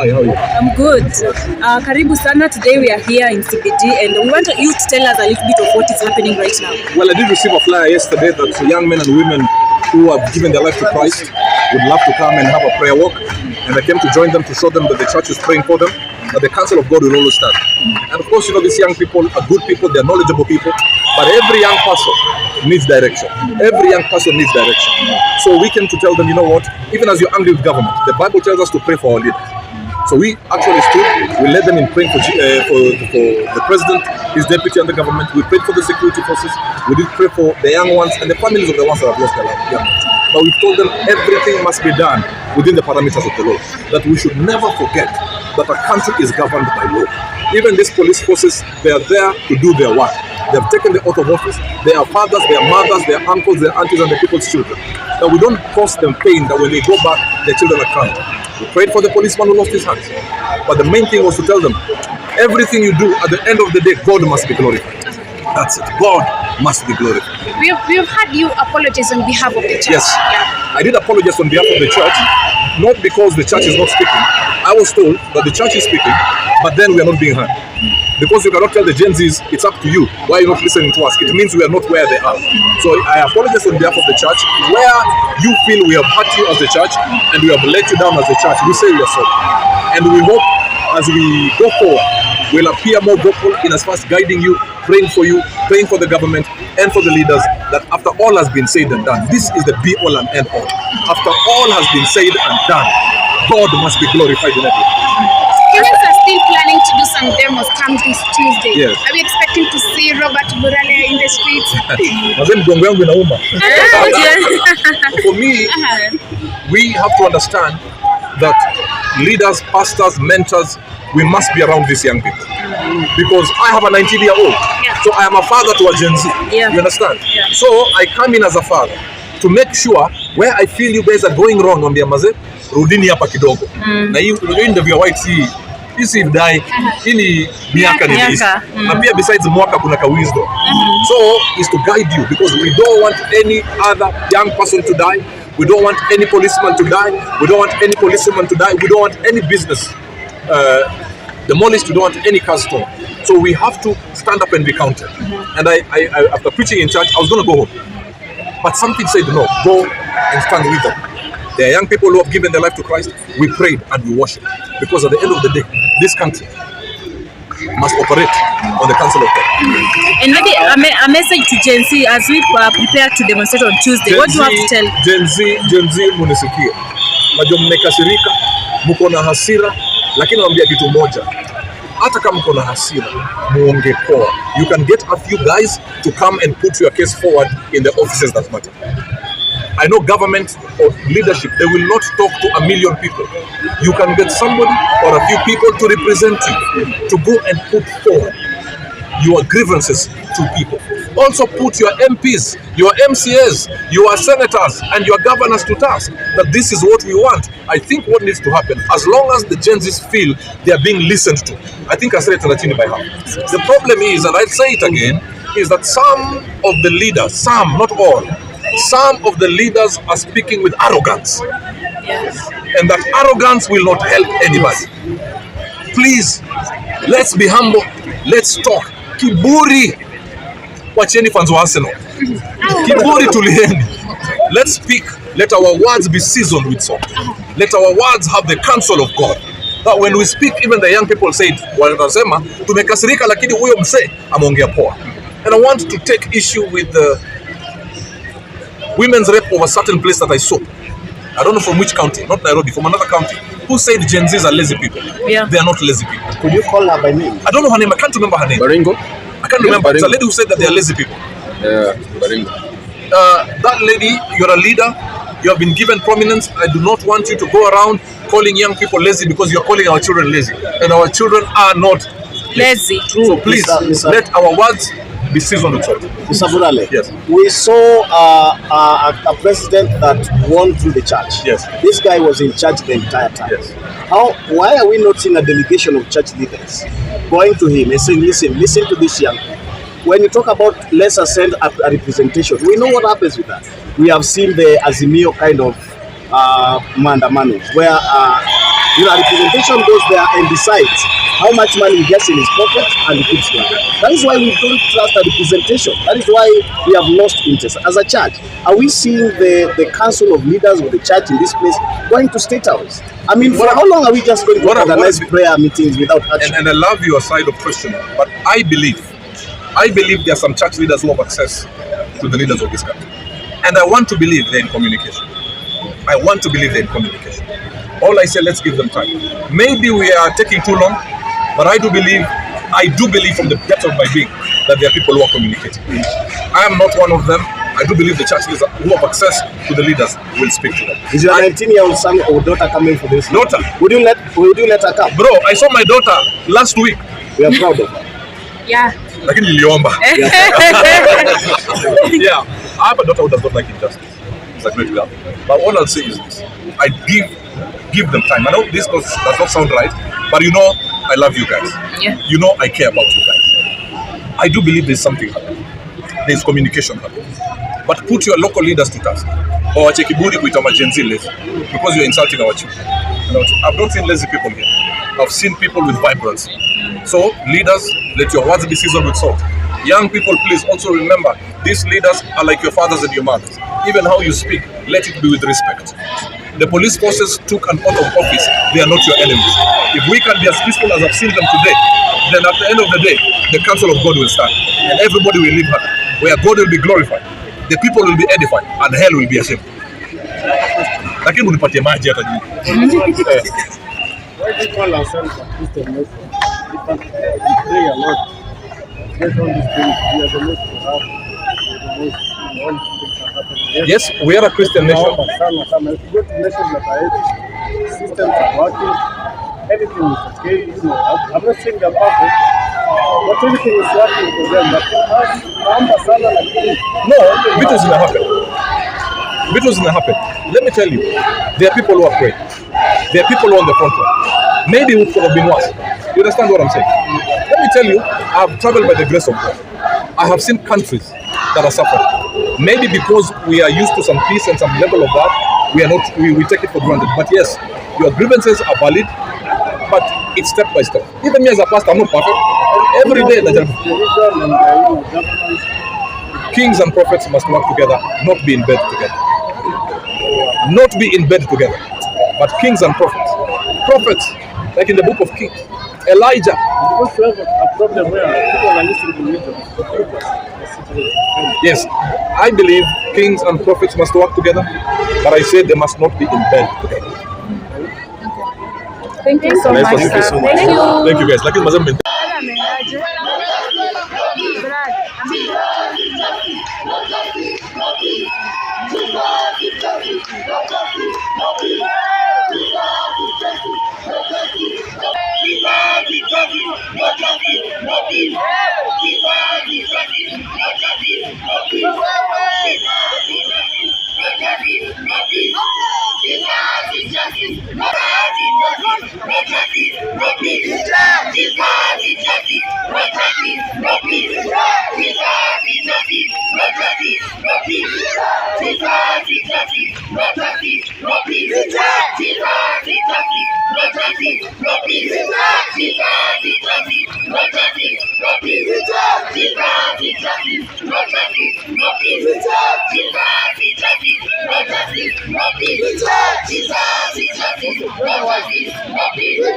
Hi, how are you? I'm good. Karibu sana. Today we are here in CBD and we want you to tell us a little bit of what is happening right now. Well, I did receive a flyer yesterday that young men and women who have given their life to Christ would love to come and have a prayer walk. And I came to join them to show them that the church is praying for them, that the counsel of God will always stand. And of course, you know, these young people are good people, they're knowledgeable people, but every young person needs direction. Every young person needs direction. So we came to tell them, you know what, even as you're angry with government, the Bible tells us to pray for our leaders. So we actually stood, we led them in praying for the president, his deputy and the government. We prayed for the security forces. We did pray for the young ones and the families of the ones that have lost their lives. But we told them everything must be done within the parameters of the law. That we should never forget that a country is governed by law. Even these police forces, they are there to do their work. They have taken the oath of office. They are fathers, they are mothers, they are uncles, they are aunties, and the people's children. That we don't cause them pain that when they go back, their children are crying. We prayed for the policeman who lost his hands. But the main thing was to tell them, everything you do, at the end of the day, God must be glorified. That's it. God must be glorified. We've had you apologize on behalf of the church. Yes. Yeah. I did apologize on behalf of the church, not because the church is not speaking. I was told that the church is speaking, but then we are not being heard. Because you cannot tell the Gen Zs, it's up to you. Why are you not listening to us? It means we are not where they are. So I apologize on behalf of the church. Where you feel we have hurt you as the church and we have let you down as the church, we say we are sorry. And we hope as we go forward, we'll appear more vocal in as far as guiding you, praying for the government and for the leaders, that after all has been said and done, this is the be all and end all. After all has been said and done, God must be glorified in everything. Kenyans are still planning to do some demos come this Tuesday. Yes. Are we expecting to see Robert BURALE in the streets? For me, we have to understand that leaders, pastors, mentors, we must be around these young people. Because I have a 19-year-old, so I am a father to a Gen Z. You understand? So I come in as a father to make sure where I feel you guys are going wrong on the Amaze, rudini hapa kidogo. Na hii ndio vya white sea. Hii dai, hii miaka ni hizi. Na pia besides mwaka kuna ka wisdom. So is to guide you, because we don't want any other young person to die. We don't want any policeman to die. We don't want any policeman to die. We don't want any business demolished. We don't want any car stolen. So we have to stand up and be counted. And I after preaching in church, I was going to go home. But something said, no, go and stand with them. There are young people who have given their life to Christ. We prayed and we worship. Because at the end of the day, this country must operate on the counsel of God. And maybe a message to Gen Z as we prepare to demonstrate on Tuesday. What do you have to tell? Gen Z munisikie. Najua mmekasirika, mko na hasira, lakini naambia kitu moja. Hata kama mko na hasira, muonge poa. You can get a few guys to come and put your case forward in the offices that matter. I know government or leadership, they will not talk to a million people. You can get somebody or a few people to represent you, to go and put forward your grievances to people. Also put your MPs, your MCAs, your senators and your governors to task that this is what we want. I think what needs to happen, as long as the Gen Zs feel they are being listened to, I think I said it by heart. The problem is, and I'll say it again, is that some of the leaders, some, not all, some of the leaders are speaking with arrogance. And that arrogance will not help anybody. Please, let's be humble. Let's talk. Kiburi. Wacheni fans wa Arsenal. Kiburi tulieni. Let's speak. Let our words be seasoned with salt. Let our words have the counsel of God. That when we speak, even the young people say, wanasema tumekasirika lakini huyo mse ameongea poa. And I want to take issue with the women's rep of a certain place that I saw. I don't know from which county, not Nairobi, from another county, who said Gen Zs are lazy people. They are not lazy people. Could you call her by name? I don't know her name. I can't remember her name. Baringo? I can't remember. Baringo. It's a lady who said that they are lazy people. Yeah, Baringo. That lady, you're a leader. You have been given prominence. I do not want you to go around calling young people lazy, because you're calling our children lazy. And our children are not lazy. So please, let our words be seasoned with salt. Mr. BURALE, yes. We saw a president that won through the church. Yes. This guy was in church the entire time. Yes. Why are we not seeing a delegation of church leaders going to him and saying, listen to this young man? When you talk about let's send a representation, we know what happens with that. We have seen the Azimio kind of mandamano, where You know, representation goes there and decides how much money he gets in his pocket and he keeps going. That is why we don't trust the representation. That is why we have lost interest. As a church, are we seeing the council of leaders of the church in this place going to state house? I mean, for how long are we just going to organize prayer meetings without action? And I love your side of questioning, but I believe there are some church leaders who have access to the leaders of this country. And I want to believe they're in communication. I want to believe they're in communication. All I say, let's give them time. Maybe we are taking too long, but I do believe from the depth of my being that there are people who are communicating. I am not one of them. I do believe the church leaders who have access to the leaders will speak to them. Is your 19-year-old son or daughter coming for this? Daughter. Would you let her come? Bro, I saw my daughter last week. We are proud of her. Yeah. Lakini niliomba. Yeah, I have a daughter who does not like injustice. It's a great girl. But all I'll say is this: I give them time. I know this does not sound right, but you know I love you guys. Yeah. You know I care about you guys. I do believe there's something happening. There's communication happening. But put your local leaders to task. Or kiburi kuita GENZ lazy because you're insulting our children. I've not seen lazy people here. I've seen people with vibrancy. So leaders, let your words be seasoned with salt. Young people, please also remember, these leaders are like your fathers and your mothers. Even how you speak, let it be with respect. The police forces took an oath of office. They are not your enemies. If we can be as peaceful as I've seen them today, then at the end of the day, the counsel of God will stand. And everybody will live happy, where God will be glorified, the people will be edified, and hell will be ashamed. Lakini unipatie maji hata juu. Why do you call ourselves a Christian nation? We pray a lot. Get all these things. We are the most to have. We are the most. All these things are happening. Yes, we are a Christian nation. If you go to nations like Haiti, systems are working. Everything is okay. You know, I'm not saying they're perfect, but everything is working for them. But no, it is not happen. It was going to happen. Let me tell you, there are people who are praying. There are people who are on the front line. Maybe it could have been worse. You understand what I'm saying? Let me tell you, I've traveled by the grace of God. I have seen countries that are suffering. Maybe because we are used to some peace and some level of that, we take it for granted. But yes, your grievances are valid, but it's step by step. Even me as a pastor, I'm not perfect. Every day, kings and prophets must work together, not be in bed together. Not be in bed together, but kings and prophets. Prophets, like in the book of Kings, Elijah. Because we have a problem where people are listening to religion. Yes, I believe kings and prophets must work together, but I say they must not be in bed together. Thank you so much. Thank you so much. Thank you guys. Lakini mazembe Jesus,